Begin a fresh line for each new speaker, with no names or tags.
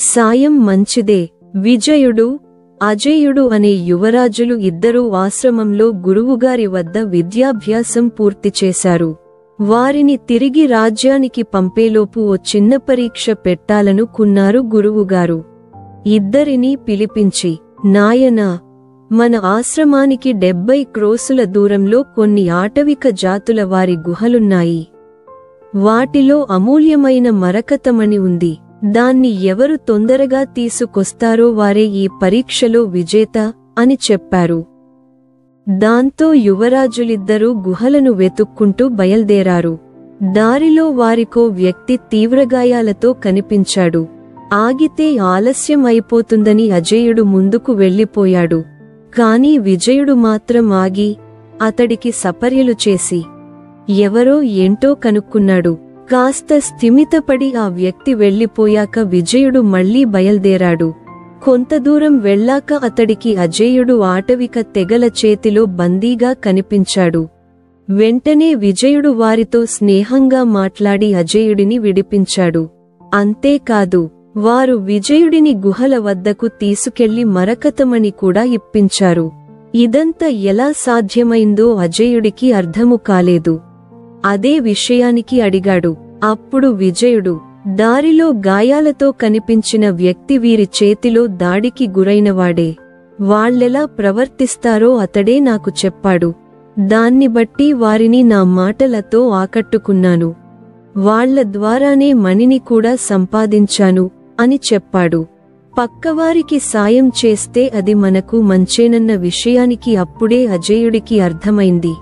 సాయం మంచిదే. విజయుడు, అజేయుడు అనే యువరాజులు ఇద్దరూ ఆశ్రమంలో గురువుగారి వద్ద విద్యాభ్యాసం పూర్తి చేశారు. వారిని తిరిగి రాజ్యానికి పంపేలోపు ఓ చిన్న పరీక్ష పెట్టాలనుకున్నారు గురువుగారు. ఇద్దరినీ పిలిపించి, నాయనా, మన ఆశ్రమానికి 70 క్రోసుల దూరంలో కొన్ని ఆటవిక జాతుల వారి గుహలున్నాయి. వాటిలో అమూల్యమైన మరకతమణి ఉంది. దాన్ని ఎవరు తొందరగా తీసుకొస్తారో వారే ఈ పరీక్షలో విజేత అని చెప్పారు. దాంతో యువరాజులిద్దరూ గుహలను వెతుక్కుంటూ బయల్దేరారు. దారిలో వారికో వ్యక్తి తీవ్రగాయాలతో కనిపించాడు. ఆగితే ఆలస్యం అయిపోతుందని అజేయుడు ముందుకు వెళ్ళిపోయాడు. కాని విజయుడు మాత్రం ఆగి అతడికి సపర్యలు చేసి ఎవరో ఏంటో కనుక్కున్నాడు. కాస్త స్థిమితపడి ఆ వ్యక్తి వెళ్ళిపోయాక విజయుడు మళ్లీ బయల్దేరాడు. కొంత దూరం వెళ్ళాక అతడికి అజేయుడు ఆటవిక తెగల చేతిలో బందీగా కనిపించాడు. వెంటనే విజయుడు వారితో స్నేహంగా మాట్లాడి అజేయుడిని విడిపించాడు. అంతేకాదు, వారు విజయుడిని గుహల వద్దకు తీసుకెళ్లి మరకతమణి కూడా ఇప్పించారు. ఇదంతా ఎలా సాధ్యమైందో అజేయుడికి అర్థము కాలేదు. అదే విషయానికి అడిగాడు. అప్పుడు విజయుడు, దారిలో గాయాలతో కనిపించిన వ్యక్తి వీరి చేతిలో దాడికి గురైనవాడే. వాళ్ళెలా ప్రవర్తిస్తారో అతడే నాకు చెప్పాడు. దాన్ని బట్టి వారిని నా మాటలతో ఆకట్టుకున్నాను. వాళ్ల ద్వారానే మణిని కూడా సంపాదించాను అని చెప్పాడు. పక్కవారికి సాయం చేస్తే అది మనకు మంచేనన్న విషయానికి అప్పుడే అజేయుడికి అర్థమైంది.